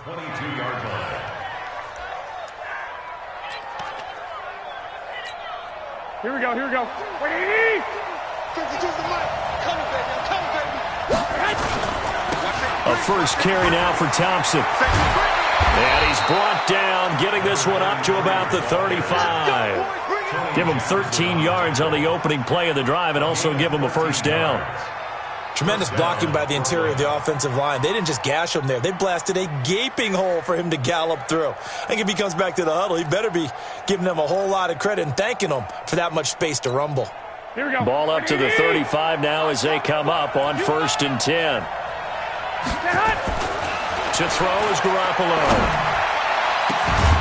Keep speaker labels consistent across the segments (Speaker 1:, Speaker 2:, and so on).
Speaker 1: 22-yard line.
Speaker 2: Here we go, here we go. Wait!
Speaker 3: A first carry now for Thompson. And he's brought down, getting this one up to about the 35. Give him 13 yards on the opening play of the drive and also give him a first down.
Speaker 4: Tremendous blocking by the interior of the offensive line. They didn't just gash him there. They blasted a gaping hole for him to gallop through. I think if he comes back to the huddle, he better be giving them a whole lot of credit and thanking them for that much space to rumble.
Speaker 2: Here we go.
Speaker 3: Ball up to the 35 now as they come up on 1st and 10. To throw is Garoppolo.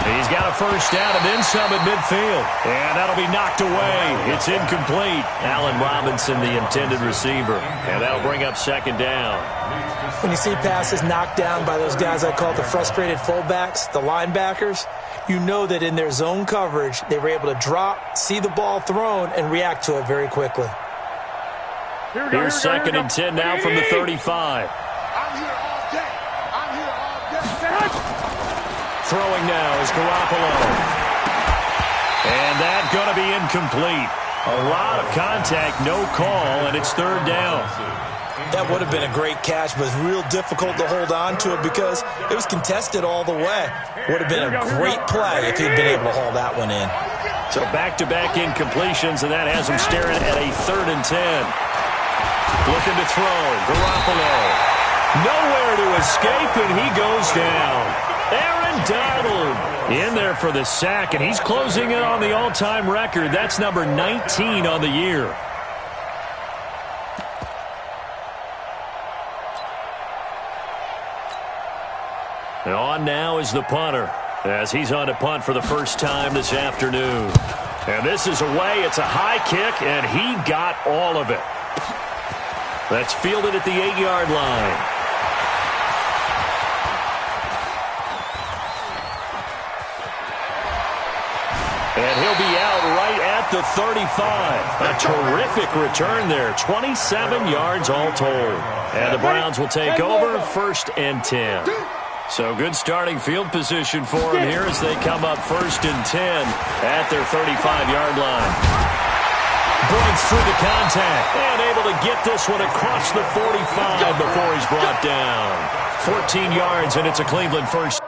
Speaker 3: He's got a first down and then some at midfield. And that'll be knocked away. It's incomplete. Allen Robinson, the intended receiver. And that'll bring up 2nd down.
Speaker 4: When you see passes knocked down by those guys I call the frustrated fullbacks, the linebackers, you know that in their zone coverage, they were able to drop, see the ball thrown, and react to it very quickly.
Speaker 3: Here's 2nd and 10 now from the 35. Throwing now is Garoppolo. And that's going to be incomplete. A lot of contact, no call, and it's 3rd down.
Speaker 4: That would have been a great catch, but it's real difficult to hold on to it because it was contested all the way. Would have been a great play if he'd been able to haul that one in.
Speaker 3: So back-to-back incompletions, and that has him staring at a 3rd and 10. Looking to throw. Garoppolo. Nowhere to escape, and he goes down. Aaron Donald in there for the sack, and he's closing in on the all-time record. That's number 19 on the year. And on now is the punter, as he's on to punt for the first time this afternoon. And this is away. It's a high kick, and he got all of it. That's fielded at the 8-yard line. And he'll be out right at the 35. A terrific return there. 27 yards all told. And the Browns will take over 1st and 10. So good starting field position for them here as they come up 1st and 10 at their 35-yard line. Breaks through the contact and able to get this one across the 45 before he's brought down. 14 yards, and it's a Cleveland first.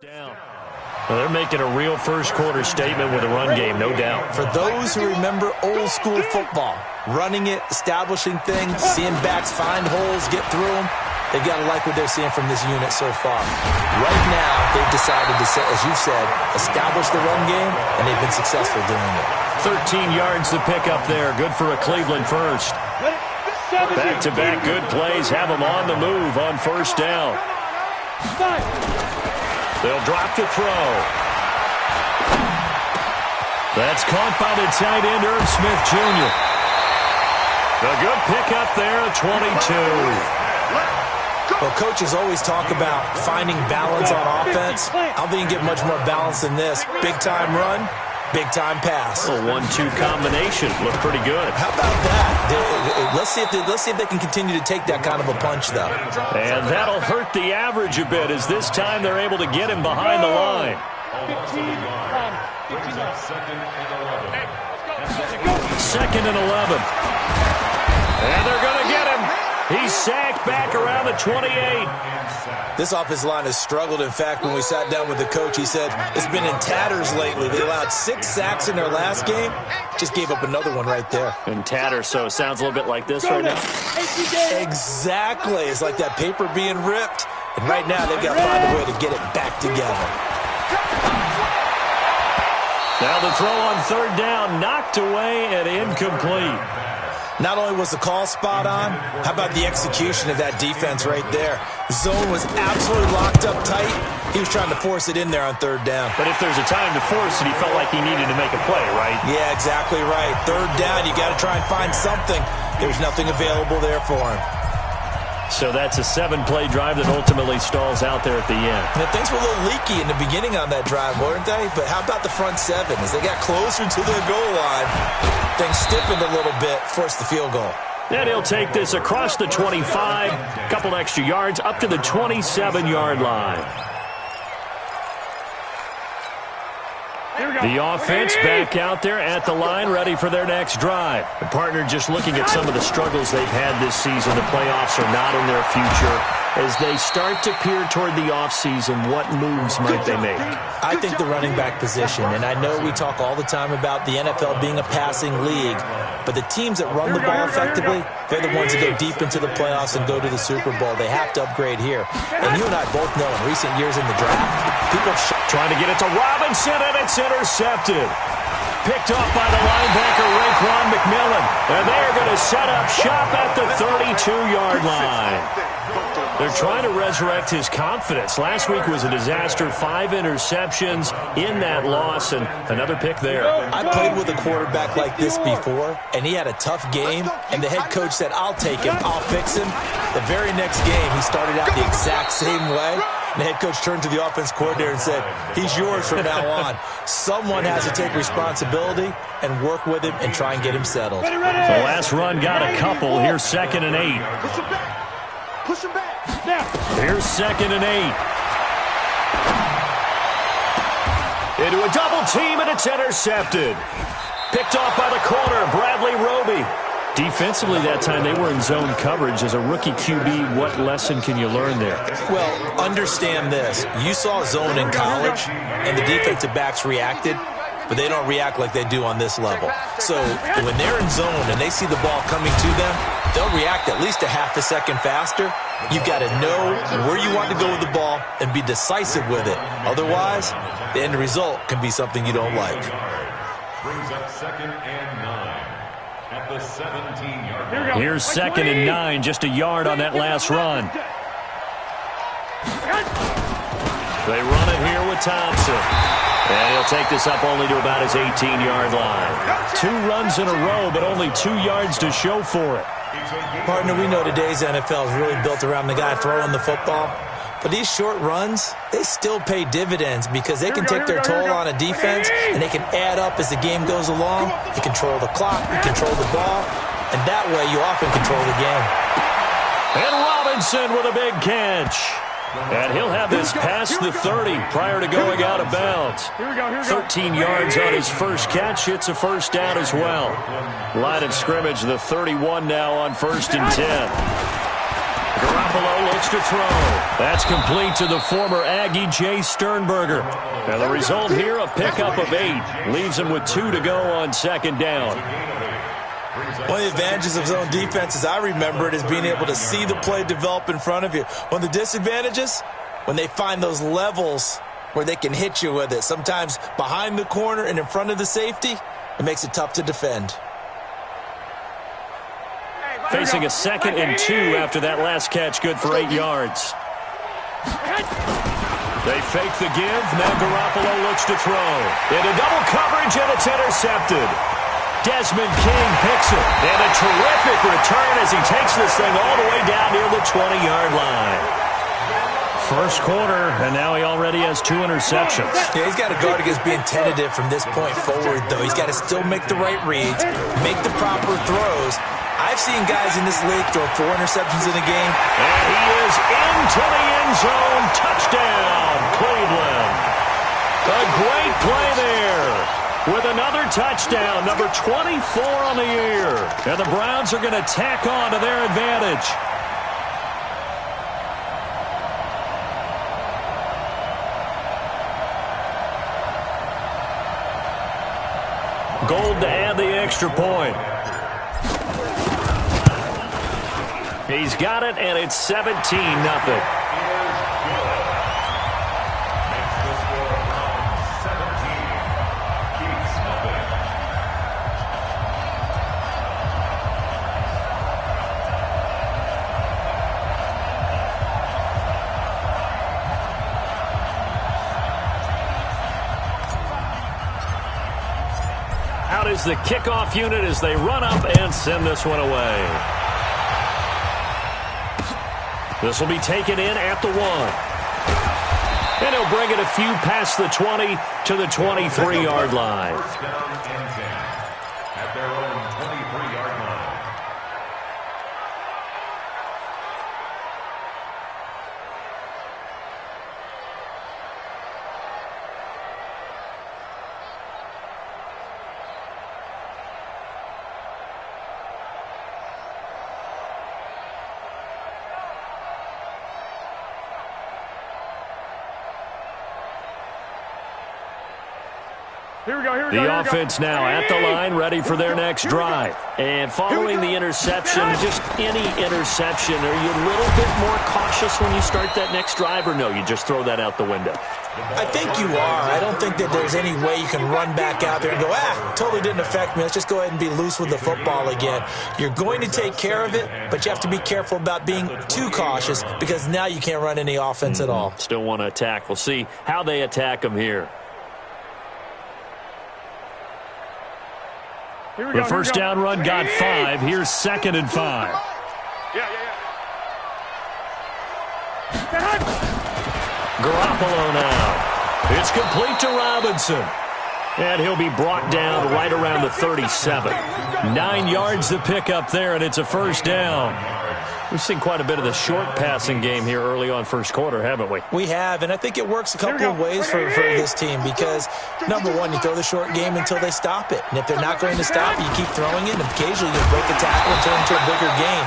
Speaker 3: Down. Well, they're making a real first-quarter statement with a run game, no doubt.
Speaker 4: For those who remember old-school football, running it, establishing things, seeing backs find holes, get through them, they've got to like what they're seeing from this unit so far. Right now, they've decided to, as you said, establish the run game, and they've been successful doing it.
Speaker 3: 13 yards to pick up there. Good for a Cleveland first. Back-to-back good plays have them on the move on 1st down. They'll drop to throw. That's caught by the tight end, Irv Smith Jr. A good pickup there at 22.
Speaker 4: Well, coaches always talk about finding balance on offense. I don't think you get much more balance than this. Big-time run, big-time pass.
Speaker 3: A 1-2 combination. Looked pretty good.
Speaker 4: How about that? Let's see if they can continue to take that kind of a punch, though.
Speaker 3: And that'll hurt the average a bit as this time they're able to get him behind the line. Second and 11. And they're going to get him. He's sacked back around the 28.
Speaker 4: This offensive line has struggled. In fact, when we sat down with the coach, he said it's been in tatters lately. They allowed 6 sacks in their last game. Just gave up another one right there.
Speaker 3: In tatters, so it sounds a little bit like this right now.
Speaker 4: Exactly. It's like that paper being ripped. And right now, they've got to find a way to get it back together.
Speaker 3: Now the throw on third down, knocked away and incomplete.
Speaker 4: Not only was the call spot on, how about the execution of that defense right there? Zone was absolutely locked up tight. He was trying to force it in there on third down.
Speaker 3: But if there's a time to force it, he felt like he needed to make a play, right?
Speaker 4: Yeah, exactly right. Third down, you got to try and find something. There was nothing available there for him.
Speaker 3: So that's a 7-play drive that ultimately stalls out there at the end.
Speaker 4: And things were a little leaky in the beginning on that drive, weren't they? But how about the front 7? As they got closer to their goal line, things stiffened a little bit, forced the field goal.
Speaker 3: And he'll take this across the 25, a couple extra yards, up to the 27-yard line. The offense back out there at the line, ready for their next drive. The partner just looking at some of the struggles they've had this season. The playoffs are not in their future. As they start to peer toward the offseason, what moves might they make?
Speaker 4: I think the running back position, and I know we talk all the time about the NFL being a passing league, but the teams that run the ball effectively, they're the ones that go deep into the playoffs and go to the Super Bowl. They have to upgrade here. And you and I both know in recent years in the draft, people
Speaker 3: trying to get it to Robinson, and it's intercepted. Picked off by the linebacker, Raekwon McMillan. And they're going to set up shop at the 32-yard line. They're trying to resurrect his confidence. Last week was a disaster. 5 interceptions in that loss, and another pick there.
Speaker 4: I played with a quarterback like this before, and he had a tough game, and the head coach said, I'll take him, I'll fix him. The very next game, he started out the exact same way. The head coach turned to the offense coordinator and said, he's yours from now on. Someone has to take responsibility and work with him and try and get him settled.
Speaker 3: The last run got a couple. Here's 2nd and 8.
Speaker 2: Push him back.
Speaker 3: Here's 2nd and 8. Into a double team, and it's intercepted. Picked off by the corner, Bradley Roby. Defensively that time, they were in zone coverage. As a rookie QB, what lesson can you learn there?
Speaker 4: Well, understand this. You saw zone in college, and the defensive backs reacted, but they don't react like they do on this level. So when they're in zone and they see the ball coming to them, they'll react at least a half a second faster. You've got to know where you want to go with the ball and be decisive with it. Otherwise, the end result can be something you don't like.
Speaker 1: Brings up 2nd and 9 at the 17-yard line.
Speaker 3: Here's 2nd and 9, just a yard on that last run. They run it here with Thompson. And he'll take this up only to about his 18-yard line. 2 runs in a row, but only 2 yards to show for it.
Speaker 4: Partner, we know today's NFL is really built around the guy throwing the football. But these short runs, they still pay dividends because they can take their toll on a defense and they can add up as the game goes along. You control the clock, you control the ball, and that way you often control the game.
Speaker 3: And Robinson with a big catch. And he'll have this past the 30 prior to going out of bounds. 13 yards on his first catch. It's a first down as well. Line of scrimmage, the 31 now on 1st and 10. Garoppolo looks to throw. That's complete to the former Aggie, Jay Sternberger. And the result here, a pickup of 8. Leaves him with 2 to go on 2nd down.
Speaker 4: One of the advantages of zone defense, as I remember it, is being able to see the play develop in front of you. One of the disadvantages, when they find those levels where they can hit you with it, sometimes behind the corner and in front of the safety, it makes it tough to defend.
Speaker 3: Facing a 2nd and 2 after that last catch, good for 8 yards. They fake the give. Now Garoppolo looks to throw. Into double coverage, and it's intercepted. Desmond King picks it. And a terrific return as he takes this thing all the way down near the 20-yard line. First quarter, and now he already has 2 interceptions.
Speaker 4: Yeah, he's got to guard against being tentative from this point forward, though. He's got to still make the right reads, make the proper throws. I've seen guys in this league throw 4 interceptions in a game.
Speaker 3: And he is into the end zone. Touchdown, Cleveland. A great play there with another touchdown, number 24 on the year. And the Browns are going to tack on to their advantage. Gold to add the extra point. He's got it, and it's 17-0. Out is the kickoff unit as they run up and send this one away. This will be taken in at the 1. And he'll bring it a few past the 20 to the 23-yard line.
Speaker 1: First down and 10 at their own 23-yard line.
Speaker 3: The offense now at the line, ready for their next drive. And following the interception, just any interception, are you a little bit more cautious when you start that next drive, or no, you just throw that out the window?
Speaker 4: I think you are. I don't think that there's any way you can run back out there and go, totally didn't affect me. Let's just go ahead and be loose with the football again. You're going to take care of it, but you have to be careful about being too cautious because now you can't run any offense at all.
Speaker 3: Still want to attack. We'll see how they attack them here. The first down run got 5. Here's 2nd and 5. Garoppolo now. It's complete to Robinson. And he'll be brought down right around the 37. 9 yards to pick up there, and it's a first down. We've seen quite a bit of the short passing game here early on first quarter, haven't we?
Speaker 4: We have, and I think it works a couple of ways for this team because, number one, you throw the short game until they stop it. And if they're not going to stop it, you keep throwing it, and occasionally you break a tackle and turn it into a bigger game.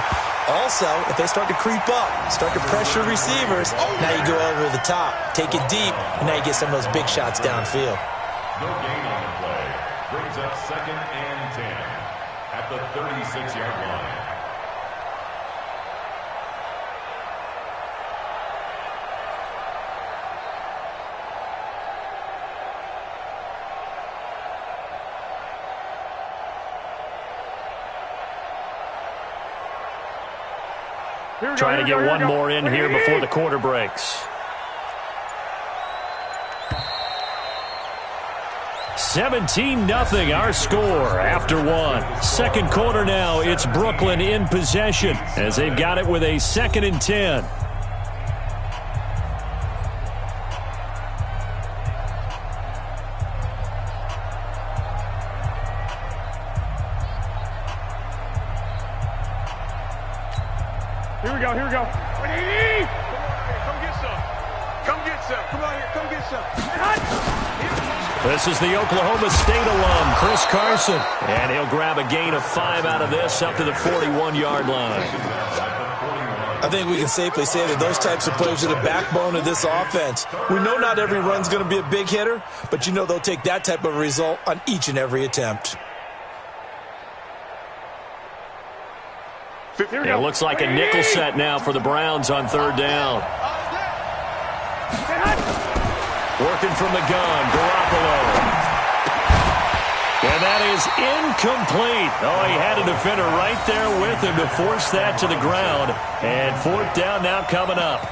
Speaker 4: Also, if they start to creep up, start to pressure receivers, now you go over the top, take it deep, and now you get some of those big shots downfield.
Speaker 1: No gain on the play. Brings up 2nd and 10 at the 36-yard line.
Speaker 3: Trying to get one more in here before the quarter breaks. 17-0 our score after 1. Second quarter now, it's Brooklyn in possession as they've got it with a 2nd and 10.
Speaker 2: Here we go. Come get some. Come get some. Come on here. Come get some.
Speaker 3: This is the Oklahoma State alum, Chris Carson. And he'll grab a gain of 5 out of this up to the 41-yard line.
Speaker 4: I think we can safely say that those types of plays are the backbone of this offense. We know not every run's going to be a big hitter, but you know they'll take that type of result on each and every attempt.
Speaker 3: It looks like a nickel set now for the Browns on 3rd down. Working from the gun, Garoppolo. And that is incomplete. Oh, he had a defender right there with him to force that to the ground. And 4th down now coming up.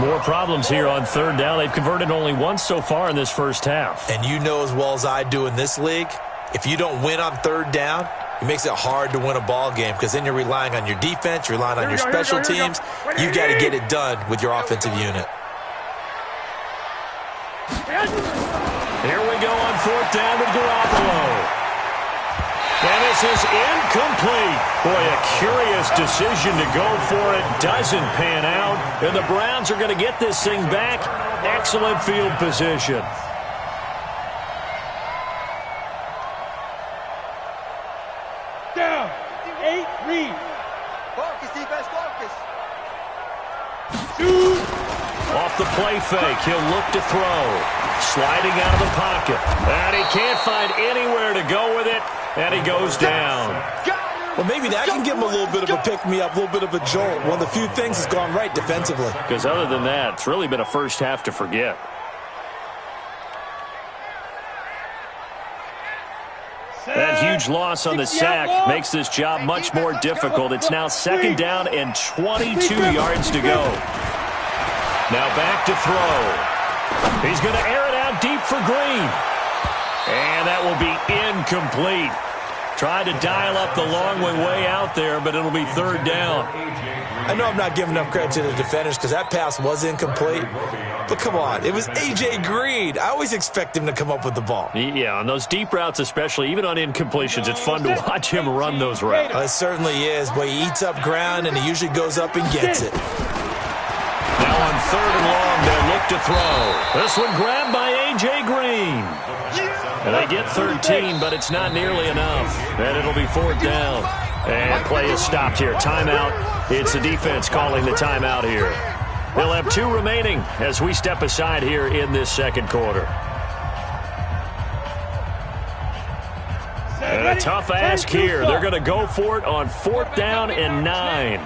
Speaker 3: More problems here on 3rd down. They've converted only once so far in this first half.
Speaker 4: And you know as well as I do in this league, if you don't win on 3rd down, it makes it hard to win a ball game because then you're relying on your defense, you're relying on your special teams. You've got to get it done with your offensive unit.
Speaker 3: Here we go on 4th down with Garoppolo. And this is incomplete. Boy, a curious decision to go for it. Doesn't pan out. And the Browns are going to get this thing back. Excellent field position. Off the play fake, he'll look to throw. Sliding out of the pocket. And he can't find anywhere to go with it, and he goes down.
Speaker 4: Well, maybe that can give him a little bit of a pick-me-up, a little bit of a jolt. One of the few things that's gone right defensively.
Speaker 3: Because other than that, it's really been a first half to forget. That huge loss on the sack makes this job much more difficult. It's now 2nd down and 22 yards to go. Now back to throw. He's going to air it out deep for Green. And that will be incomplete. Tried to dial up the long way out there, but it'll be 3rd down.
Speaker 4: I know I'm not giving enough credit to the defenders because that pass was incomplete. But come on, it was A.J. Green. I always expect him to come up with the ball.
Speaker 3: Yeah, on those deep routes especially, even on incompletions, it's fun to watch him run those routes.
Speaker 4: It certainly is. Boy, he eats up ground, and he usually goes up and gets it.
Speaker 3: Now on 3rd and long, they'll look to throw. This one grabbed by A.J. Green. And they get 13, but it's not nearly enough. And it'll be 4th down. And play is stopped here. Timeout. It's the defense calling the timeout here. They'll have 2 remaining as we step aside here in this 2nd quarter. And a tough ask here. They're going to go for it on 4th down and 9.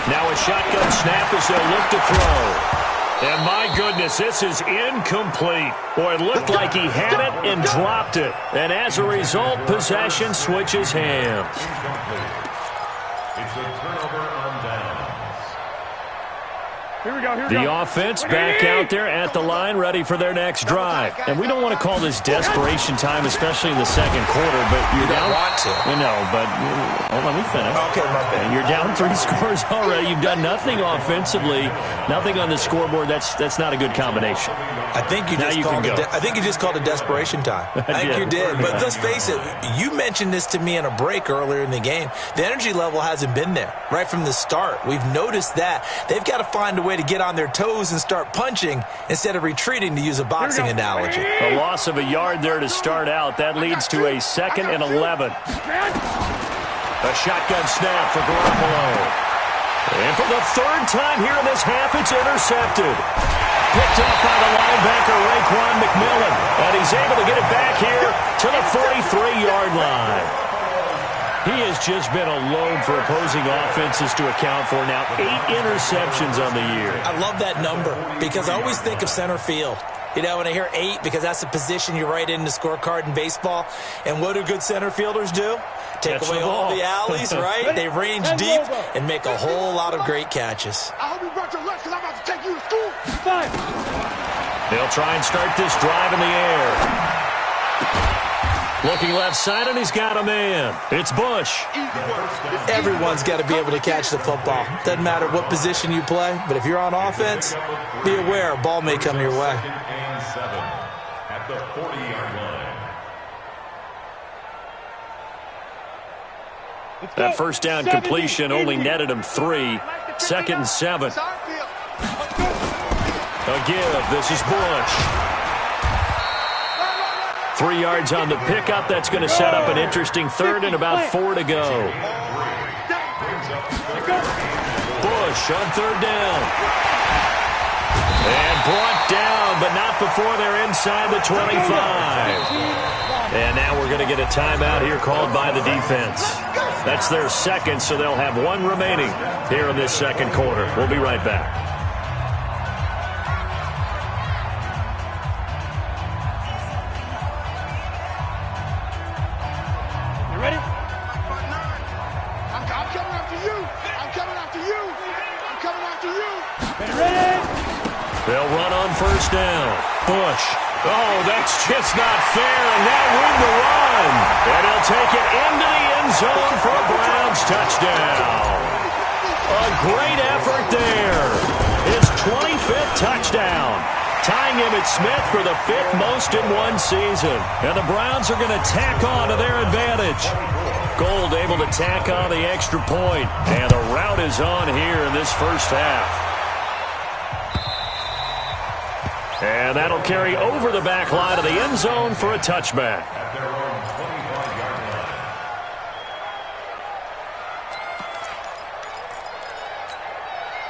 Speaker 3: Now a shotgun snap as they'll look to throw. And my goodness, this is incomplete. Boy, it looked like he had it and dropped it. And as a result, possession switches hands.
Speaker 1: It's a turnover on downs.
Speaker 2: Here we go.
Speaker 3: The offense back out there at the line, ready for their next drive. And we don't want to call this desperation time, especially in the 2nd quarter, but you're down.
Speaker 4: Want to.
Speaker 3: You know, but let me finish.
Speaker 4: Okay, my bad.
Speaker 3: You're down 3 scores already. You've done nothing offensively, nothing on the scoreboard. That's not a good combination.
Speaker 4: I think you just called it desperation time. I think you did. But let's face it, you mentioned this to me in a break earlier in the game. The energy level hasn't been there right from the start. We've noticed that. They've got to find a way to get on their toes and start punching instead of retreating, to use a boxing analogy.
Speaker 3: A loss of a yard there to start out. That leads to a 2nd and 11. A shotgun snap for Garoppolo. And for the 3rd time here in this half, it's intercepted. Picked up by the linebacker, Raekwon McMillan. And he's able to get it back here to the 43-yard line. He has just been a load for opposing offenses to account for. Now 8 interceptions on the year.
Speaker 4: I love that number because I always think of center field. You know, when I hear 8, because that's the position you write in the scorecard in baseball. And what do good center fielders do? Take away all the alleys, right? They range deep and make a whole lot of great catches.
Speaker 2: I hope you brought your lunch because I'm about to take you to school. Fine.
Speaker 3: They'll try and start this drive in the air. Looking left side, and he's got a man. It's Bush.
Speaker 4: Everyone's got to be able to catch the football. Doesn't matter what position you play, but if you're on offense, be aware a ball may come your way.
Speaker 1: 2nd and 7 at the 40-yard line.
Speaker 3: That 1st down completion only netted him 3. 2nd and 7. A give. This is Bush. 3 yards on the pickup. That's going to set up an interesting 3rd and about 4 to go. Bush on 3rd down. And brought down, but not before they're inside the 25. And now we're going to get a timeout here called by the defense. That's their 2nd, so they'll have 1 remaining here in this 2nd quarter. We'll be right back. They'll run on 1st down. Bush. Oh, that's just not fair, and now room to run. And he'll take it into the end zone for a Browns touchdown. A great effort there. His 25th touchdown. Tying Emmitt Smith for the 5th most in one season. And the Browns are going to tack on to their advantage. Gold able to tack on the extra point. And the route is on here in this 1st half. And that'll carry over the back line of the end zone for a touchback.
Speaker 1: At their own 25-yard line.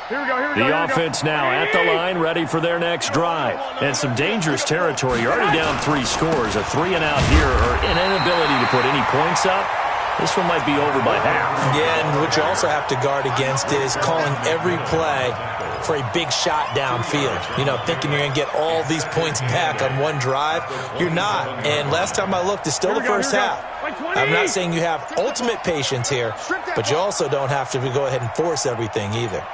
Speaker 3: The offense now at the line, ready for their next drive. And some dangerous territory. You're already down 3 scores. A 3-and-out here, or an inability to put any points up. This one might be over by half.
Speaker 4: Yeah, and what you also have to guard against is calling every play for a big shot downfield. You know, thinking you're going to get all these points back on one drive. You're not. And last time I looked, it's still the first half. I'm not saying you have ultimate patience here, but you also don't have to go ahead and force everything either.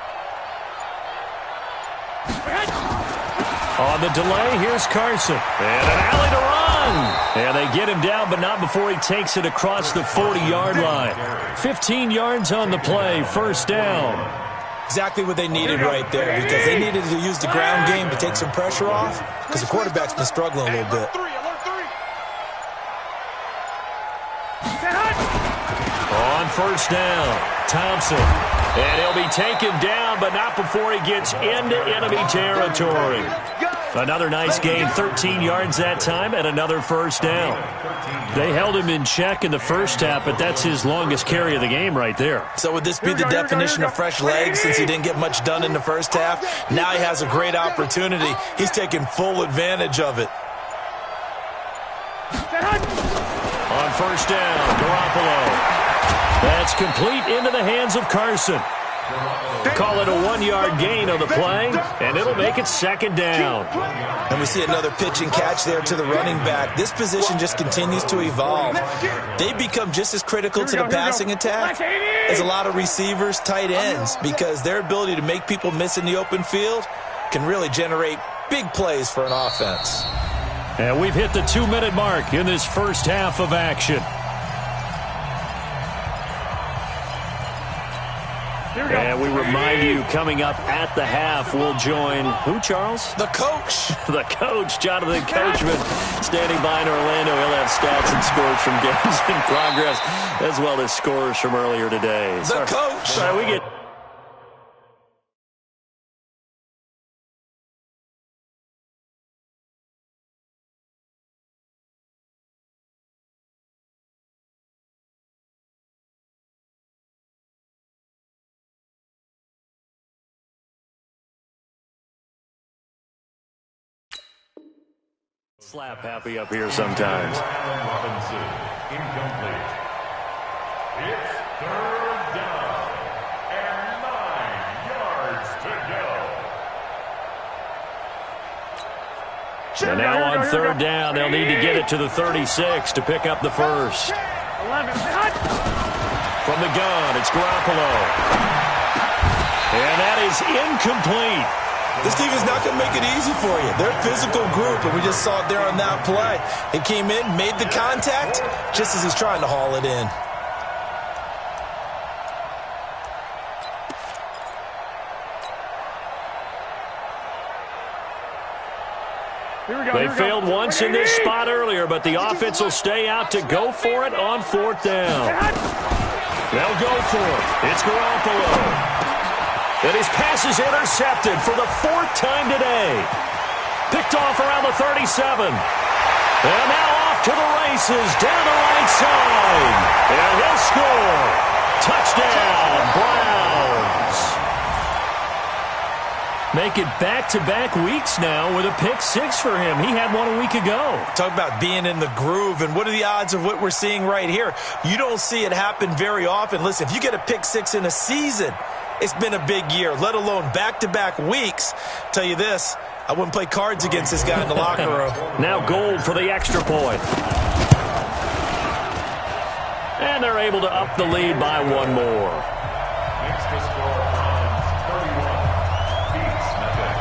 Speaker 3: On the delay, here's Carson. And an alley to run. And they get him down, but not before he takes it across the 40-yard line. 15 yards on the play, first down.
Speaker 4: Exactly what they needed right there, because they needed to use the ground game to take some pressure off, because the quarterback's been struggling a little bit.
Speaker 3: On first down, Thompson. And he'll be taken down, but not before he gets into enemy territory. Another nice gain, 13 yards that time, and another first down. They held him in check in the first half, but that's his longest carry of the game right there.
Speaker 4: So would this be the definition of fresh legs since he didn't get much done in the first half? Now he has a great opportunity. He's taking full advantage of it.
Speaker 3: On first down, Garoppolo. That's complete into the hands of Carson. Call it a 1-yard gain on the play, and it'll make it second down.
Speaker 4: And we see another pitch and catch there to the running back. This position just continues to evolve. They become just as critical to the passing attack as a lot of receivers, tight ends, because their ability to make people miss in the open field can really generate big plays for an offense.
Speaker 3: And we've hit the 2-minute mark in this first half of action. And we remind you, coming up at the half, we'll join who, Charles?
Speaker 4: The coach.
Speaker 3: The coach, Jonathan Coachman, standing by in Orlando. He'll have stats and scores from games in progress, as well as scores from earlier today.
Speaker 4: The coach.
Speaker 3: Sorry, we get... Slap happy up here sometimes.
Speaker 1: Robinson, incomplete. It's third down and 9 yards to go.
Speaker 3: And now on third down, they'll need to get it to the 36 to pick up the first.
Speaker 2: 11.
Speaker 3: From the gun, it's Garoppolo. And that is incomplete.
Speaker 4: This team is not going to make it easy for you. They're a physical group, and we just saw it there on that play. He came in, made the contact, just as he's trying to haul it in.
Speaker 3: They failed once in this spot earlier, but the offense will stay out to go for it on fourth down. They'll go for it. It's Garoppolo. And his pass is intercepted for the 4th time today. Picked off around the 37. And now off to the races down the right side. And he'll score. Touchdown, Browns. Make it back-to-back weeks now with a pick 6 for him. He had one a week ago.
Speaker 4: Talk about being in the groove, and what are the odds of what we're seeing right here? You don't see it happen very often. Listen, if you get a pick 6 in a season, it's been a big year, let alone back-to-back weeks. Tell you this, I wouldn't play cards against this guy in the locker room.
Speaker 3: Now Gold for the extra point. And they're able to up the lead by one more.
Speaker 1: Next to score, Browns 31. Beats nothing.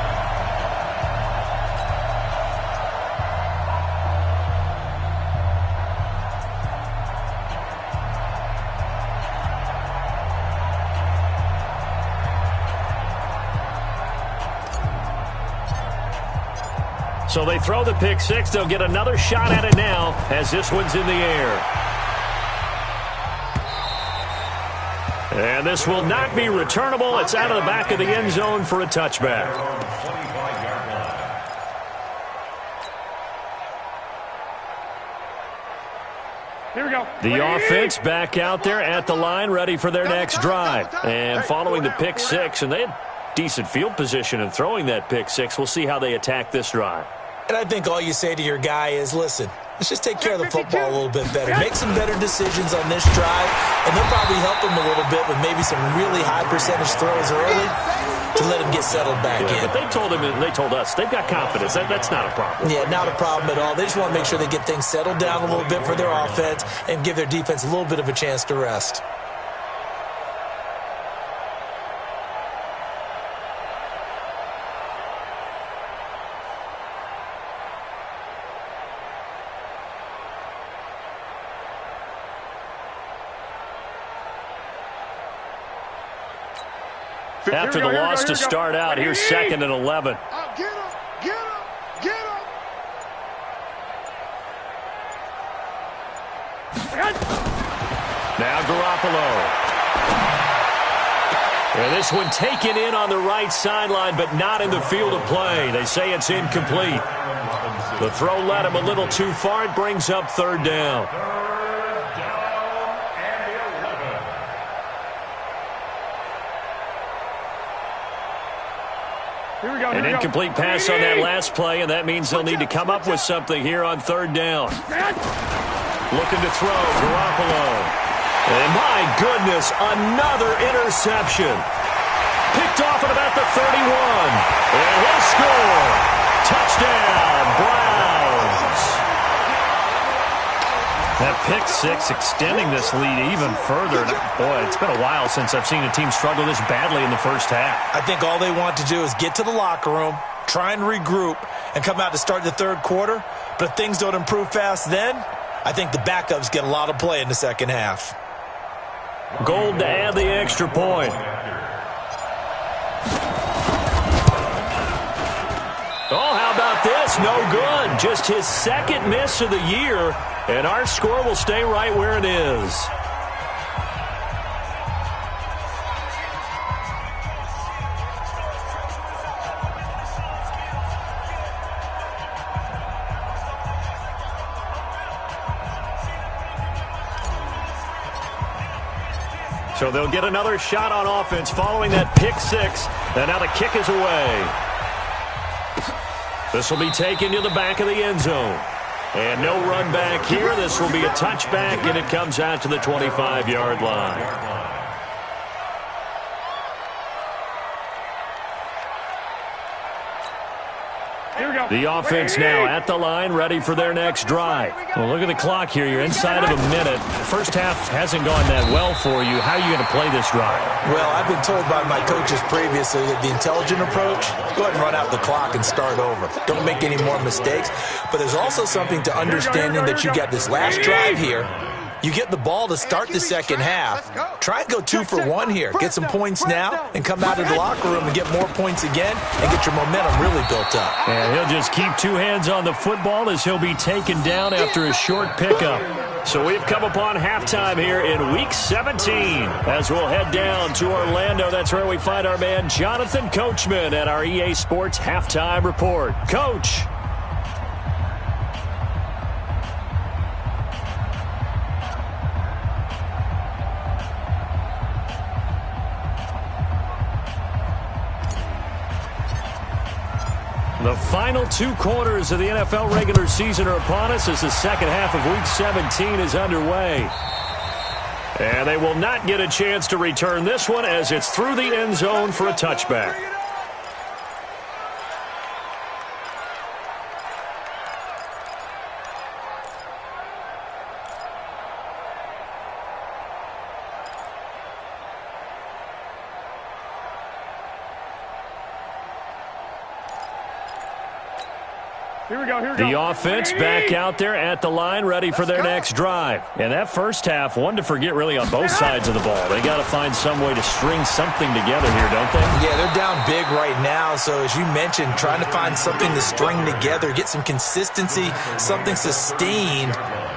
Speaker 3: So they throw the pick 6. They'll get another shot at it now as this one's in the air. And this will not be returnable. It's out of the back of the end zone for a touchback.
Speaker 1: 25-yard line.
Speaker 2: Here we go.
Speaker 3: The offense back out there at the line, ready for their next drive. And following the pick 6, and they had decent field position and throwing that pick six. We'll see how they attack this drive.
Speaker 4: And I think all you say to your guy is, listen, let's just take care of the football a little bit better. Make some better decisions on this drive, and they'll probably help him a little bit with maybe some really high percentage throws early to let him get settled back in.
Speaker 3: But they told him and they told us they've got confidence. That's not a problem.
Speaker 4: Yeah, not a problem at all. They just want to make sure they get things settled down a little bit for their offense and give their defense a little bit of a chance to rest.
Speaker 3: After the loss to start out, here's 2nd and 11.
Speaker 2: Get him, get him, get him.
Speaker 3: Now Garoppolo. And this one taken in on the right sideline, but not in the field of play. They say it's incomplete. The throw led him a little too far. It brings up 3rd down. An incomplete pass on that last play, and that means they'll need to come up with something here on 3rd down. Looking to throw, Garoppolo. And my goodness, another interception. Picked off at about the 31. And he'll score. Touchdown, Browns. That pick six extending this lead even further. Boy, it's been a while since I've seen a team struggle this badly in the first half.
Speaker 4: I think all they want to do is get to the locker room, try and regroup, and come out to start the 3rd quarter. But if things don't improve fast then, I think the backups get a lot of play in the 2nd half.
Speaker 3: Gold to add the extra point. Oh, how about this? No good. Just his 2nd miss of the year, and our score will stay right where it is. So they'll get another shot on offense following that pick six. And now the kick is away. This will be taken to the back of the end zone. And no run back here. This will be a touchback, and it comes out to the 25-yard line. The offense now at the line, ready for their next drive. Well, look at the clock here. You're inside of a minute. The first half hasn't gone that well for you. How are you going to play this drive?
Speaker 4: Well, I've been told by my coaches previously that the intelligent approach, go ahead and run out the clock and start over. Don't make any more mistakes. But there's also something to understanding that you got this last drive here. You get the ball to start the 2nd half. Try and go 2 for 1 here. Get some points now and come out of the locker room and get more points again and get your momentum really built up.
Speaker 3: And he'll just keep 2 hands on the football as he'll be taken down after a short pickup. So we've come upon halftime here in Week 17. As we'll head down to Orlando, that's where we find our man Jonathan Coachman at our EA Sports Halftime Report. Coach. The final 2 quarters of the NFL regular season are upon us as the 2nd half of Week 17 is underway. And they will not get a chance to return this one as it's through the end zone for a touchback. The offense back out there at the line, ready for their next drive. And that first half, one to forget really on both sides of the ball. They got to find some way to string something together here, don't they?
Speaker 4: Yeah, they're down big right now. So as you mentioned, trying to find something to string together, get some consistency, something sustained,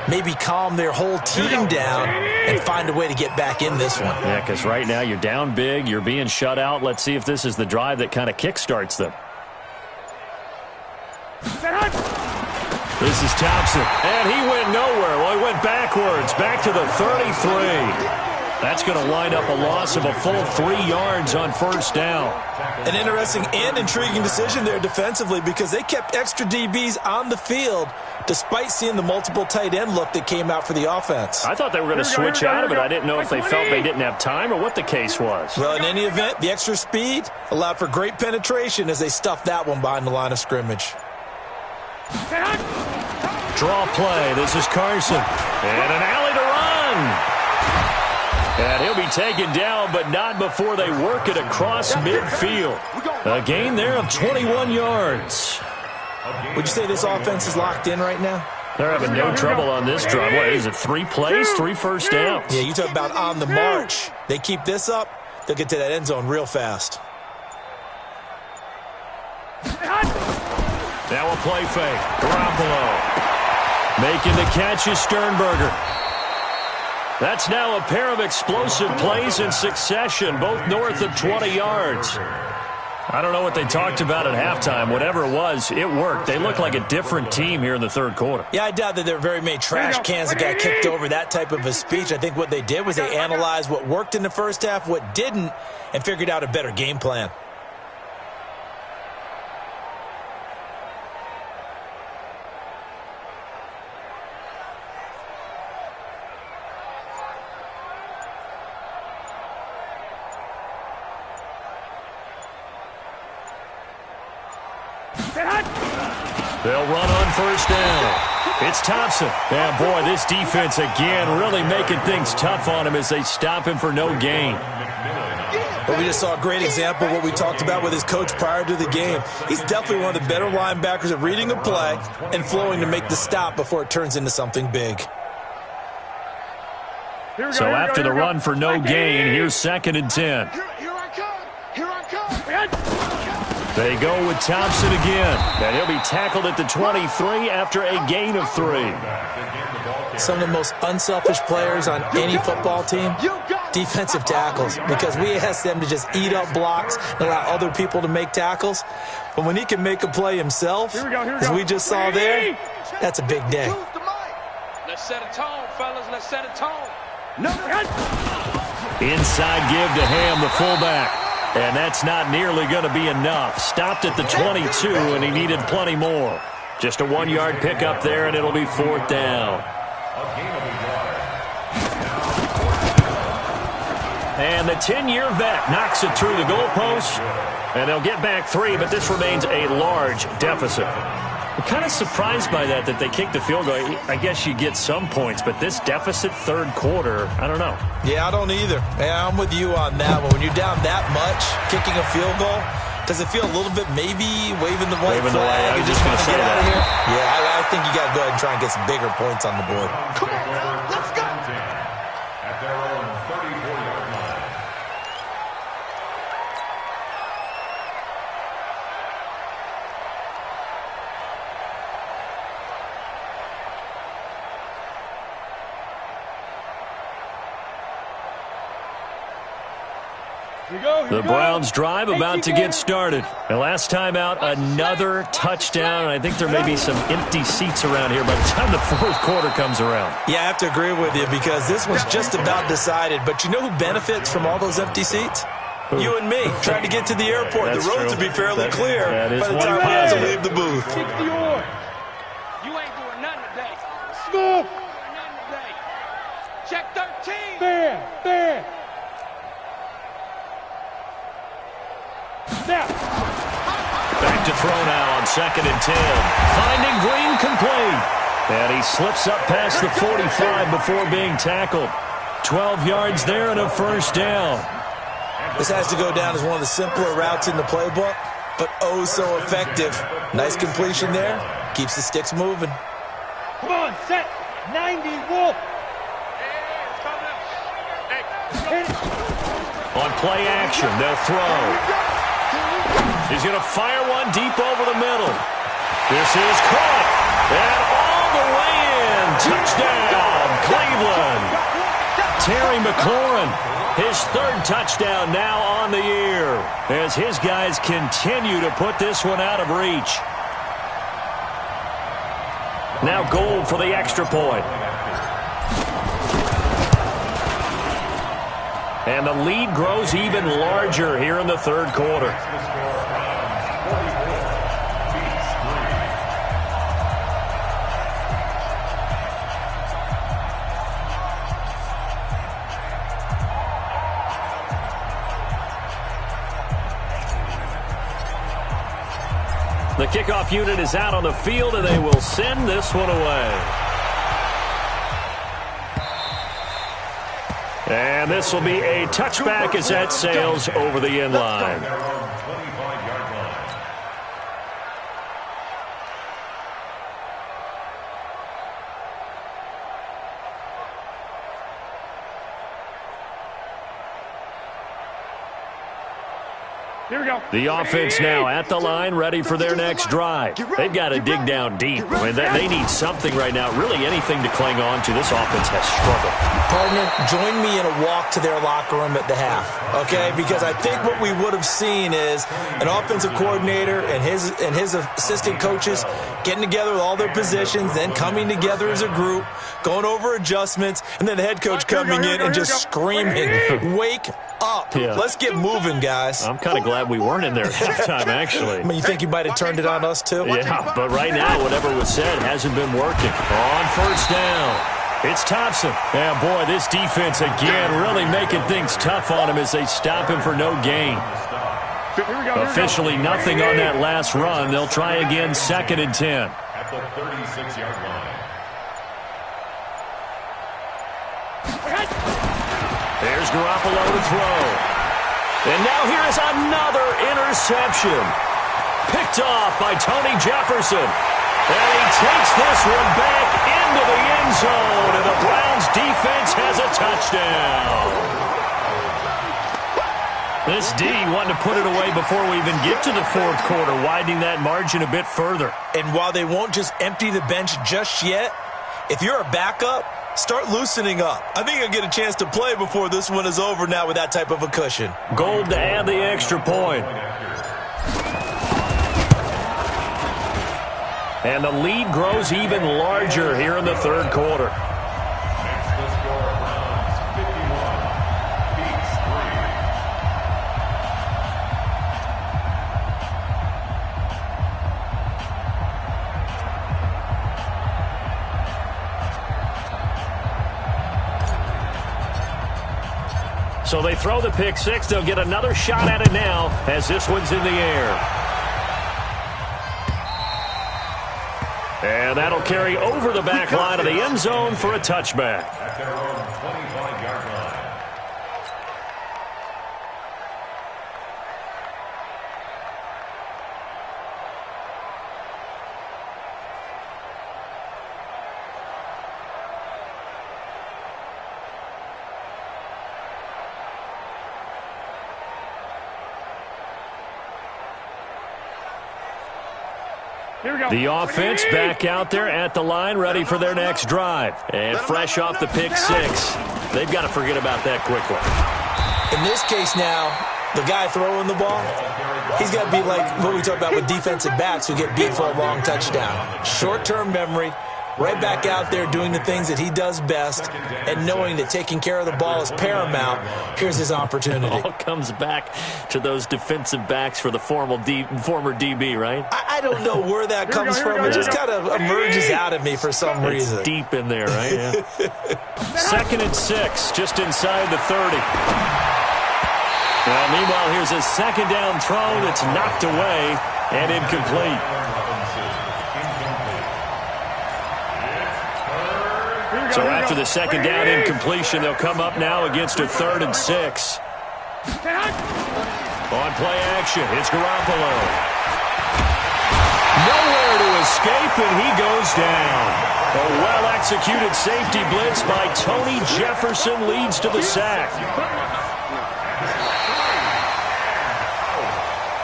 Speaker 4: maybe calm their whole team down and find a way to get back in this one.
Speaker 3: Yeah, because right now you're down big, you're being shut out. Let's see if this is the drive that kind of kickstarts them. This is Thompson, and he went nowhere. Well, he went backwards, back to the 33. That's going to wind up a loss of a full 3 yards on first down.
Speaker 4: An interesting and intriguing decision there defensively because they kept extra DBs on the field despite seeing the multiple tight end look that came out for the offense.
Speaker 3: I thought they were going to switch out of it. I didn't know if they felt they didn't have time or what the case was.
Speaker 4: Well, in any event, the extra speed allowed for great penetration as they stuffed that one behind the line of scrimmage.
Speaker 3: Draw play. This is Carson. And an alley to run. And he'll be taken down, but not before they work it across midfield. A gain there of 21 yards.
Speaker 4: Would you say this offense is locked in right now?
Speaker 3: They're having no trouble on this drive. What is it, 3 plays, 3 first downs?
Speaker 4: Yeah, you talk about on the march. They keep this up, they'll get to that end zone real fast.
Speaker 3: Now a play fake. Garoppolo. Making the catch is Sternberger. That's now a pair of explosive plays in succession, both north of 20 yards. I don't know what they talked about at halftime. Whatever it was, it worked. They look like a different team here in the third quarter.
Speaker 4: Yeah, I doubt that there were very many trash cans that got kicked over, that type of a speech. I think what they did was they analyzed what worked in the first half, what didn't, and figured out a better game plan.
Speaker 3: They'll run on first down. It's Thompson. And, boy, this defense again really making things tough on him as they stop him for no gain.
Speaker 4: But we just saw a great example of what we talked about with his coach prior to the game. He's definitely one of the better linebackers at reading a play and flowing to make the stop before it turns into something big.
Speaker 3: So after the run for no gain, here's 2nd and 10.
Speaker 2: Here I come. Here I come.
Speaker 3: They go with Thompson again, and he'll be tackled at the 23 after a gain of 3.
Speaker 4: Some of the most unselfish players on any football team, defensive tackles, because we ask them to just eat up blocks and allow other people to make tackles. But when he can make a play himself, as we just saw there, that's a big day.
Speaker 2: Let's set a tone, fellas. Let's set a tone.
Speaker 3: Inside give to Ham, the fullback. And that's not nearly going to be enough. Stopped at the 22, and he needed plenty more. Just a 1-yard pickup there, and it'll be 4th down. And the 10-year vet knocks it through the goalpost. And they'll get back 3, but this remains a large deficit. I'm kind of surprised by that they kicked the field goal. I guess you get some points, but this deficit third quarter, I don't know.
Speaker 4: Yeah, I don't either. Yeah, I'm with you on that one. When you're down that much, kicking a field goal, does it feel a little bit maybe waving the white flag and just want to get out of here? Yeah, I think you got to go ahead and try and get some bigger points on the board.
Speaker 2: Come on, let's go.
Speaker 1: At their own 34-yard line.
Speaker 3: The Browns drive about to get started. And last time out, another touchdown. And I think there may be some empty seats around here by the time the fourth quarter comes around.
Speaker 4: Yeah, I have to agree with you because this one's just about decided. But you know who benefits from all those empty seats? You and me, trying to get to the airport. The roads will be fairly clear by the time we have to leave the booth.
Speaker 2: You ain't doing nothing today. Smooth. Nothing today. Check 13. There.
Speaker 3: Back to throw now on 2nd and 10. Finding Green complete. And he slips up past the 45 before being tackled. 12 yards there and a first down.
Speaker 4: This has to go down as one of the simpler routes in the playbook, but oh so effective. Nice completion there. Keeps the sticks moving.
Speaker 2: Come on, set. 90, Wolf.
Speaker 3: On play action, they'll throw. He's going to fire one deep over the middle. This is caught. And all the way in. Touchdown, Cleveland. Terry McLaurin, his 3rd touchdown now on the year as his guys continue to put this one out of reach. Now goal for the extra point. And the lead grows even larger here in the third quarter. The kickoff unit is out on the field, and they will send this one away. And this will be a touchback as that sails over the end line.
Speaker 2: Here we go.
Speaker 3: The offense now at the line, ready for their next drive. They've got to dig down deep. I mean, they need something right now, really anything to cling on to. This offense has struggled.
Speaker 4: Partner, join me in a walk to their locker room at the half, okay? Because I think what we would have seen is an offensive coordinator and his assistant coaches getting together with all their positions, then coming together as a group, going over adjustments, and then the head coach coming in and just screaming, wake up.
Speaker 3: Yeah.
Speaker 4: Let's get moving, guys.
Speaker 3: I'm kind of glad we weren't in there at halftime, actually.
Speaker 4: I mean, you think you might have turned it on us, too?
Speaker 3: Yeah, but right now, whatever was said hasn't been working. On first down, it's Thompson. Yeah, boy, this defense again really making things tough on him as they stop him for no gain. Officially nothing on that last run. They'll try again, 2nd and 10.
Speaker 1: At the 36-yard line.
Speaker 3: There's Garoppolo to throw. And now here is another interception. Picked off by Tony Jefferson. And he takes this one back into the end zone. And the Browns defense has a touchdown. This D wanting to put it away before we even get to the fourth quarter, widening that margin a bit further.
Speaker 4: And while they won't just empty the bench just yet, if you're a backup, start loosening up. I think you'll get a chance to play before this one is over now with that type of a cushion.
Speaker 3: Gold to add the extra point. And the lead grows even larger here in the third quarter.
Speaker 1: Makes the score Browns 51, Beats 3.
Speaker 3: So they throw the pick six. They'll get another shot at it now as this one's in the air. And that'll carry over the back line of the end zone for a touchback.
Speaker 1: At their own 25-yard line.
Speaker 3: The offense back out there at the line, ready for their next drive. And fresh off the pick six, they've got to forget about that quickly.
Speaker 4: In this case now, the guy throwing the ball, he's got to be like what we talk about with defensive backs who get beat for a long touchdown. Short-term memory, right back out there doing the things that he does best, and knowing that taking care of the ball is paramount. Here's his opportunity.
Speaker 3: It all comes back to those defensive backs for the former DB, right?
Speaker 4: I don't know where that comes from. It just kind of emerges out of me for some reason.
Speaker 3: It's deep in there, right? Yeah. 2nd and 6, just inside the 30. Well, meanwhile, here's a second down throw that's knocked away and incomplete. So after the second down incompletion, they'll come up now against a 3rd and 6. On play action, it's Garoppolo. Nowhere to escape, and he goes down. A well-executed safety blitz by Tony Jefferson leads to the sack.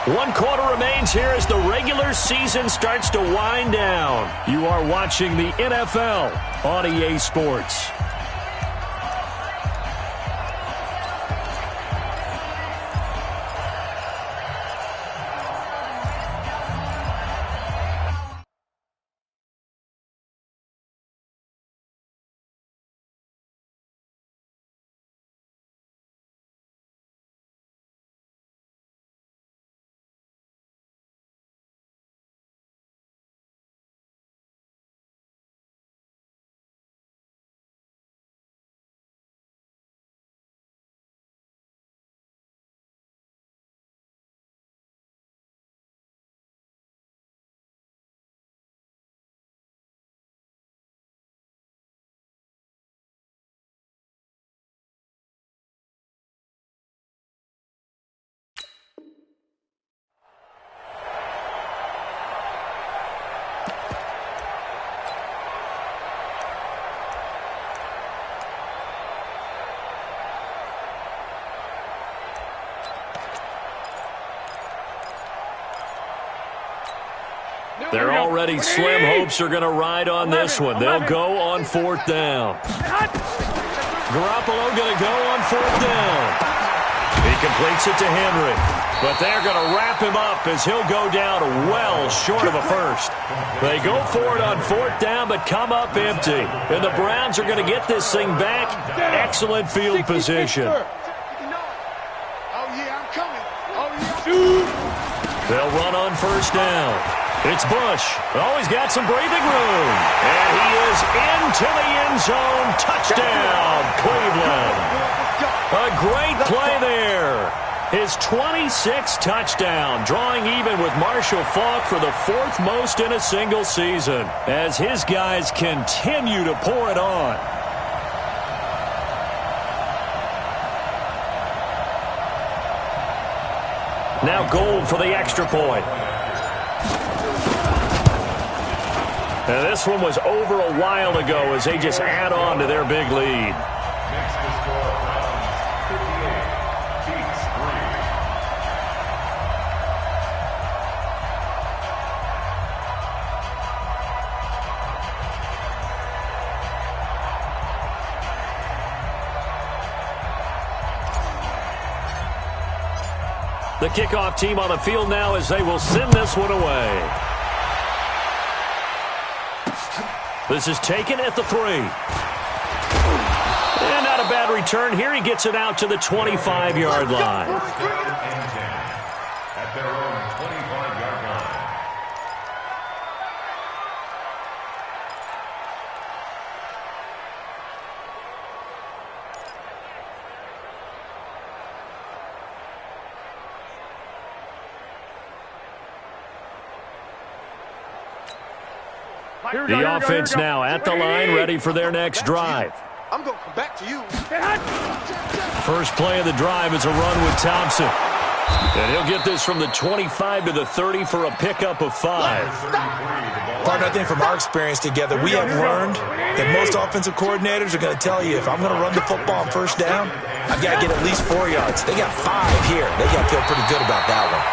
Speaker 3: 1 quarter remains here as the regular season starts to wind down. You are watching the NFL on EA Sports. Their already slim hopes are going to ride on this one. They'll go on 4th down. Garoppolo going to go on 4th down. He completes it to Henry. But they're going to wrap him up as he'll go down well short of a first. They go for it on 4th down but come up empty. And the Browns are going to get this thing back. Excellent field position. They'll run on 1st down. It's Bush. Oh, he's got some breathing room. And he is into the end zone. Touchdown, Cleveland. A great play there. His 26th touchdown, drawing even with Marshall Faulk for the 4th most in a single season, as his guys continue to pour it on. Now Gold for the extra point. And this one was over a while ago as they just add on to their big lead.
Speaker 1: Next to score, Browns 58, Chiefs 3.
Speaker 3: The kickoff team on the field now as they will send this one away. This is taken at the 3. And not a bad return here. He gets it out to the 25-yard line.
Speaker 1: At their own 25-yard line.
Speaker 3: The offense now at the line, ready for their next drive.
Speaker 2: I'm going to come back to you.
Speaker 3: First play of the drive is a run with Thompson. And he'll get this from the 25 to the 30 for a pickup of 5.
Speaker 4: Partner, I think from our experience together, we have learned that most offensive coordinators are going to tell you, if I'm going to run the football on 1st down, I've got to get at least 4 yards. They got 5 here. They got to feel pretty good about that one.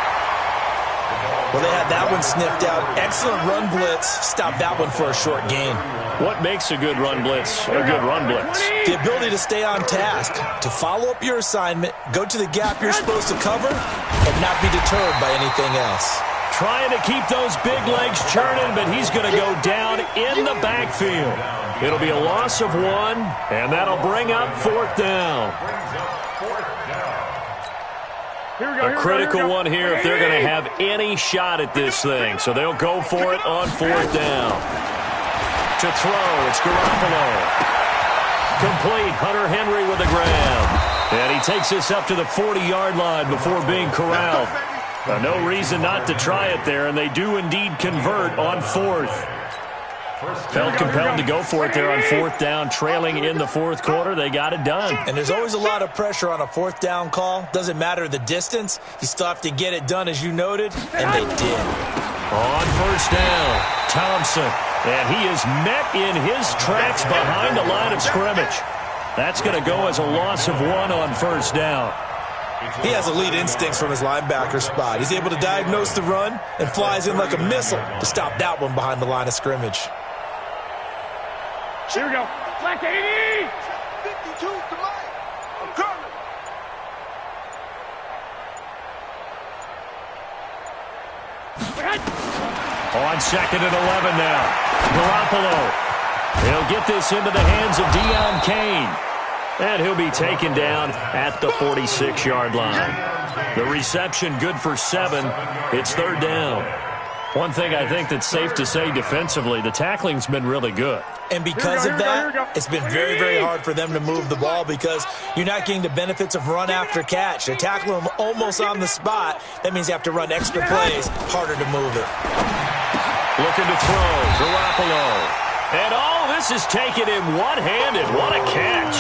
Speaker 4: Well, they had that one sniffed out. Excellent run blitz. Stopped that one for a short gain.
Speaker 3: What makes a good run blitz a good run blitz?
Speaker 4: The ability to stay on task, to follow up your assignment, go to the gap you're supposed to cover, and not be deterred by anything else.
Speaker 3: Trying to keep those big legs churning, but he's going to go down in the backfield. It'll be a loss of 1, and that'll bring up 4th down. A critical one here if they're going to have any shot at this thing. So they'll go for it on 4th down. To throw, it's Garoppolo. Complete, Hunter Henry with a grab. And he takes this up to the 40-yard line before being corralled. No reason not to try it there, and they do indeed convert on 4th. Felt compelled to go for it there on 4th down, trailing in the 4th quarter. They got it done.
Speaker 4: And there's always a lot of pressure on a 4th down call. Doesn't matter the distance. You still have to get it done, as you noted, and they did.
Speaker 3: On 1st down, Thompson. And he is met in his tracks behind the line of scrimmage. That's going to go as a loss of 1 on 1st down.
Speaker 4: He has elite instincts from his linebacker spot. He's able to diagnose the run and flies in like a missile to stop that one behind the line of scrimmage.
Speaker 2: Here we go. Black 80. 52 to mine. I'm coming.
Speaker 3: On 2nd and 11 now. Garoppolo. He'll get this into the hands of Deion Kane. And he'll be taken down at the 46-yard line. The reception good for 7. It's 3rd down. One thing I think that's safe to say defensively, the tackling's been really good.
Speaker 4: And because of that, it's been very, very hard for them to move the ball because you're not getting the benefits of run after catch. They tackle them almost on the spot. That means you have to run extra plays, harder to move it.
Speaker 3: Looking to throw, Garoppolo. And all this is taken in one-handed. What a catch.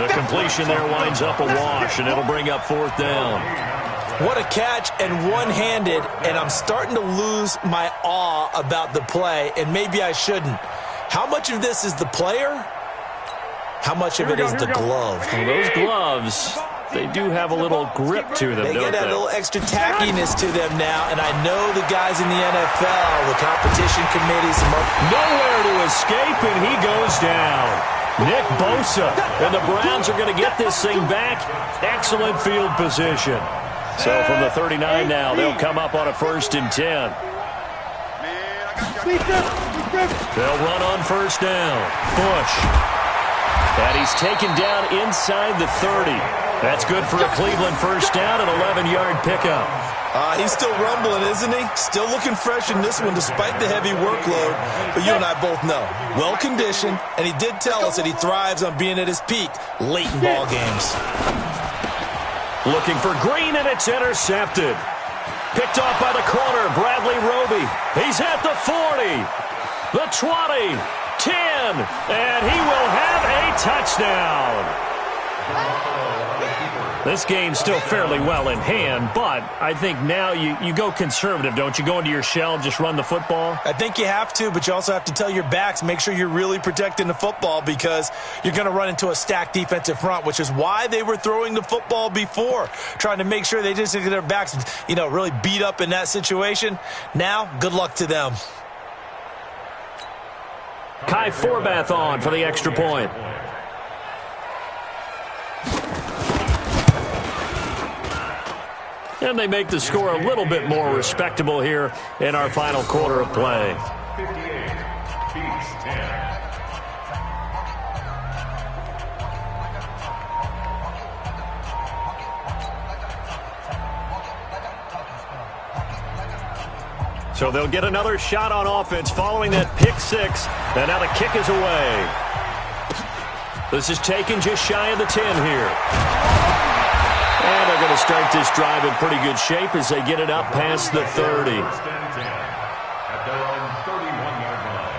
Speaker 3: The completion there winds up a wash, and it'll bring up 4th down.
Speaker 4: What a catch and one-handed, and I'm starting to lose my awe about the play, and maybe I shouldn't. How much of this is the player How much of it is the glove?
Speaker 3: Well, those gloves, they do have a little grip to them,
Speaker 4: They
Speaker 3: don't
Speaker 4: get that
Speaker 3: they?
Speaker 4: little extra tackiness to them now, and I know the guys in the NFL, the competition committees,
Speaker 3: Nowhere to escape, and he goes down. Nick Bosa, and the Browns are going to get this thing back. Excellent field position. So from the 39 now, they'll come up on a 1st and 10. They'll run on 1st down. Bush. And he's taken down inside the 30. That's good for a Cleveland 1st down, an 11-yard pickup.
Speaker 4: he's still rumbling, isn't he? Still looking fresh in this one despite the heavy workload. But you and I both know, well-conditioned, and he did tell us that he thrives on being at his peak late in ball games.
Speaker 3: Looking for Green, and it's intercepted. Picked off by the corner, Bradley Roby. He's at the 40, the 20, 10, and he will have a touchdown. This game's still fairly well in hand, but I think now you go conservative, don't you? Go into your shell and just run the football?
Speaker 4: I think you have to, but you also have to tell your backs, make sure you're really protecting the football because you're going to run into a stacked defensive front, which is why they were throwing the football before, trying to make sure they just get their backs, really beat up in that situation. Now, good luck to them.
Speaker 3: Kai Forbath on for the extra point. And they make the score a little bit more respectable here in our final quarter of play.
Speaker 1: 58 beats 10.
Speaker 3: So they'll get another shot on offense following that pick six. And now the kick is away. This is taken just shy of the 10 here. And they're going to start this drive in pretty good shape as they get it up past the 30.
Speaker 1: At their own 31-yard line.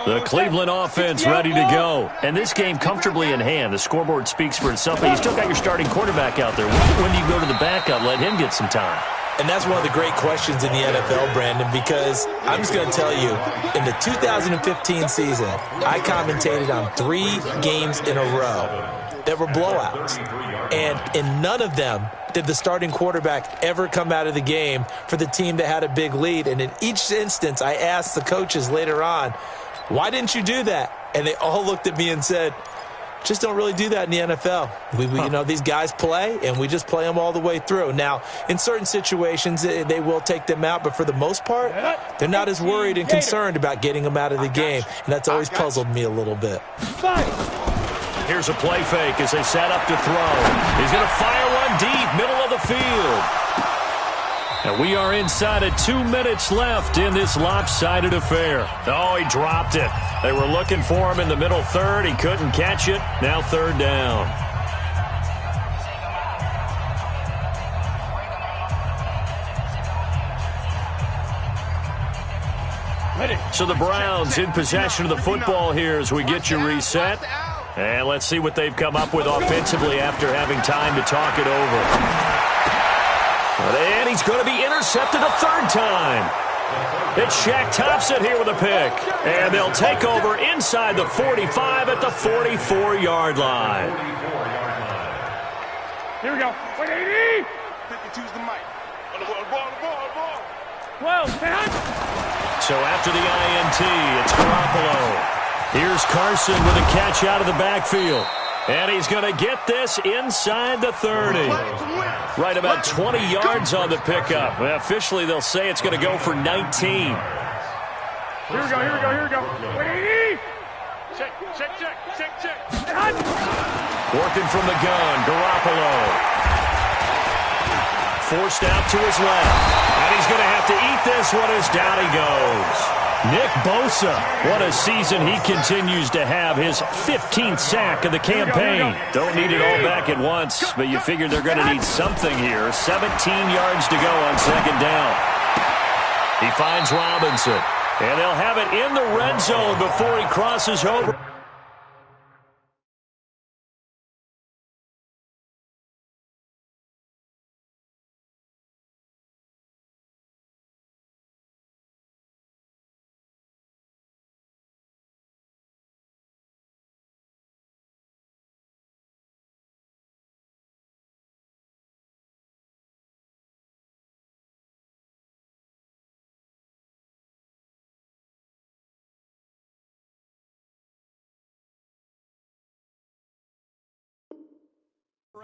Speaker 3: The Cleveland offense ready to go. And this game comfortably in hand. The scoreboard speaks for itself, but you still got your starting quarterback out there. When do you go to the backup? Let him get some time.
Speaker 4: And that's one of the great questions in the NFL, Brandon, because I'm just going to tell you, in the 2015 season, I commentated on 3 games in a row that were blowouts. And in none of them did the starting quarterback ever come out of the game for the team that had a big lead. And in each instance, I asked the coaches later on, why didn't you do that? And they all looked at me and said, just don't really do that in the NFL. These guys play, and we just play them all the way through. Now, in certain situations, they will take them out, but for the most part, they're not as worried and concerned about getting them out of the game, and that's always puzzled me a little bit.
Speaker 3: Here's a play fake as they set up to throw. He's going to fire one deep, middle of the field. And we are inside of 2 minutes left in this lopsided affair. Oh, he dropped it. They were looking for him in the middle third. He couldn't catch it. Now 3rd down. So the Browns in possession of the football here as we get you reset. And let's see what they've come up with offensively after having time to talk it over. And he's going to be intercepted a 3rd time. It's Shaq Thompson here with a pick. And they'll take over inside the 45 at the 44-yard line.
Speaker 2: Here we go. Wait, 80. Pick and choose the mic. On the ball. Well, man.
Speaker 3: So after the INT, it's Garoppolo. Here's Carson with a catch out of the backfield. And he's going to get this inside the 30. Right about 20 yards on the pickup. Well, officially, they'll say it's going to go for 19.
Speaker 2: Here we go. Wait, 80. Check.
Speaker 3: Working from the gun, Garoppolo. Forced out to his left. And he's going to have to eat this one as down he goes. Nick Bosa, what a season he continues to have. His 15th sack of the campaign. Don't need it all back at once, but you figure they're going to need something here. 17 yards to go on 2nd down. He finds Robinson, and they'll have it in the red zone before he crosses over.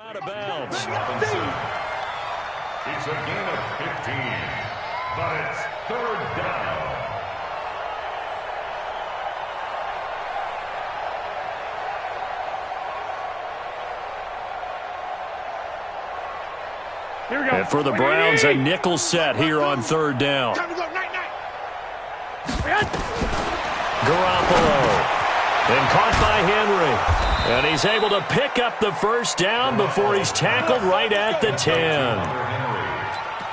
Speaker 3: Out of bounds.
Speaker 1: It's a gain of 15, but it's third down.
Speaker 2: Here we go.
Speaker 3: And for the Browns, a nickel set here on third down.
Speaker 2: Time to go. Night.
Speaker 3: Garoppolo. And caught by Henry. And he's able to pick up the first down before he's tackled right at the 10.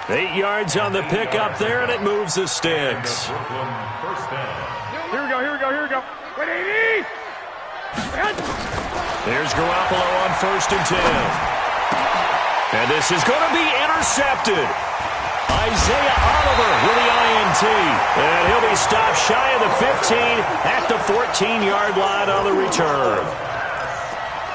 Speaker 3: 8 yards on the pickup there, and it moves the sticks.
Speaker 2: Here we go. Wait, 80.
Speaker 3: There's Garoppolo on 1st and 10. And this is going to be intercepted. Isaiah Oliver with the INT. And he'll be stopped shy of the 15 at the 14-yard line on the return.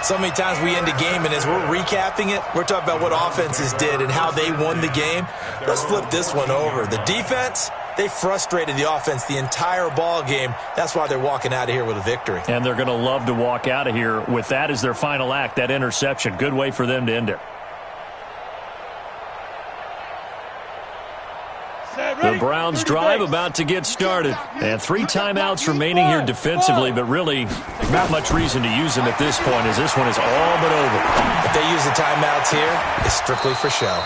Speaker 4: So many times we end a game, and as we're recapping it, we're talking about what offenses did and how they won the game. Let's flip this one over. The defense, they frustrated the offense the entire ball game. That's why they're walking out of here with a victory.
Speaker 3: And they're going to love to walk out of here with that as their final act, that interception. Good way for them to end it. The Browns drive about to get started. And 3 timeouts remaining here defensively, but really not much reason to use them at this point as this one is all but over.
Speaker 4: If they use the timeouts here, it's strictly for show.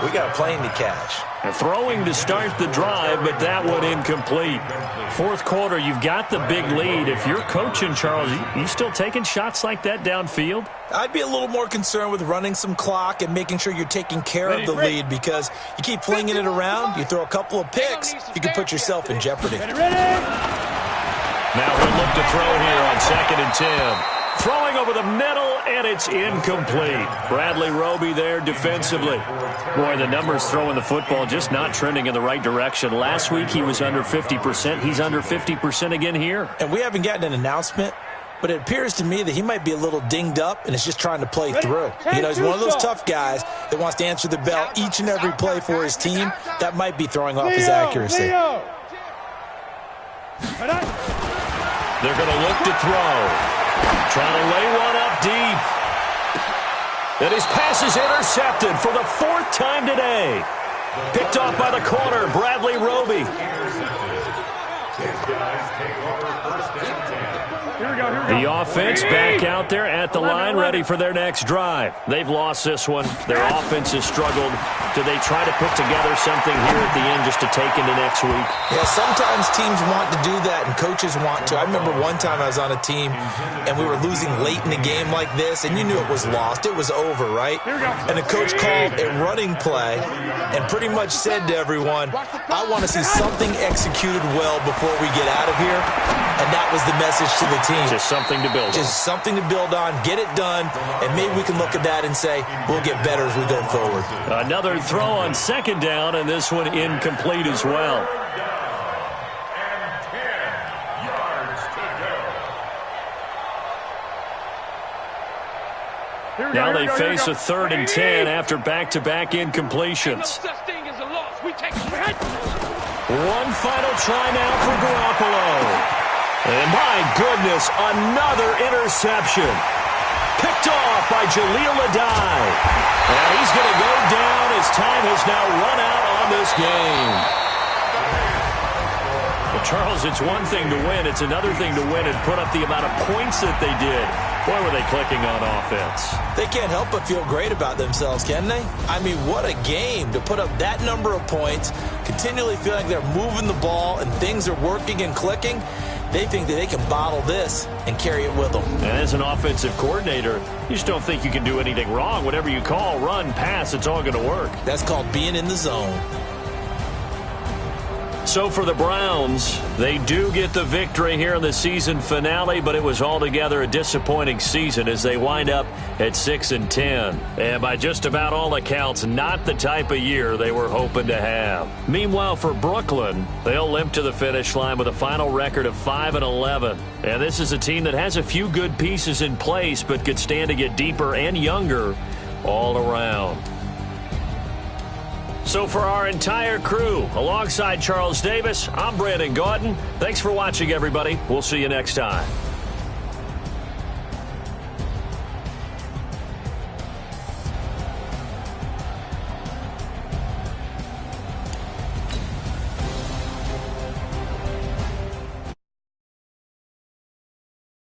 Speaker 4: We got a plane to catch.
Speaker 3: Throwing to start the drive, but that one incomplete. Fourth quarter, you've got the big lead. If you're coaching, Charles, you still taking shots like that downfield?
Speaker 4: I'd be a little more concerned with running some clock and making sure you're taking care of the lead, because you keep flinging it around, you throw a couple of picks, you can put yourself in jeopardy.
Speaker 3: Now we'll look to throw here on 2nd and 10. Throwing over the middle, and it's incomplete. Bradley Roby there defensively. Boy, the numbers throwing the football just not trending in the right direction. Last week he was under 50%. He's under 50% again here.
Speaker 4: And we haven't gotten an announcement, but it appears to me that he might be a little dinged up and is just trying to play through. You know, he's one of those tough guys that wants to answer the bell each and every play for his team. That might be throwing off his accuracy.
Speaker 3: They're going to look to throw. Trying to lay one up deep. And his pass is intercepted for the 4th time today. Picked off by the corner, Bradley Roby. The offense back out there at the line, ready for their next drive. They've lost this one. Their offense has struggled. Do they try to put together something here at the end just to take into next week?
Speaker 4: Yeah, sometimes teams want to do that and coaches want to. I remember one time I was on a team and we were losing late in the game like this, and you knew it was lost. It was over, right? And the coach called a running play and pretty much said to everyone, I want to see something executed well before we get out of here. And that was the message to the team.
Speaker 3: Just something to build on.
Speaker 4: Just something to build on, get it done, and maybe we can look at that and say, we'll get better as we go forward.
Speaker 3: Another throw on 2nd down, and this one incomplete as well. Now they face a 3rd and 10 after back-to-back incompletions. One final try now for Garoppolo. And my goodness, another interception. Picked off by Jaleel Adai. And he's going to go down as time has now run out on this game. Well, Charles, it's one thing to win. It's another thing to win and put up the amount of points that they did. Boy, were they clicking on offense.
Speaker 4: They can't help but feel great about themselves, can they? I mean, what a game to put up that number of points, continually feeling like they're moving the ball and things are working and clicking. They think that they can bottle this and carry it with them.
Speaker 3: And as an offensive coordinator, you just don't think you can do anything wrong. Whatever you call, run, pass, it's all going to work.
Speaker 4: That's called being in the zone.
Speaker 3: So for the Browns, they do get the victory here in the season finale, but it was altogether a disappointing season as they wind up at 6 and 10. And by just about all accounts, not the type of year they were hoping to have. Meanwhile, for Brooklyn, they'll limp to the finish line with a final record of 5 and 11. And this is a team that has a few good pieces in place, but could stand to get deeper and younger all around. So for our entire crew, alongside Charles Davis, I'm Brandon Gordon. Thanks for watching, everybody. We'll see you next time.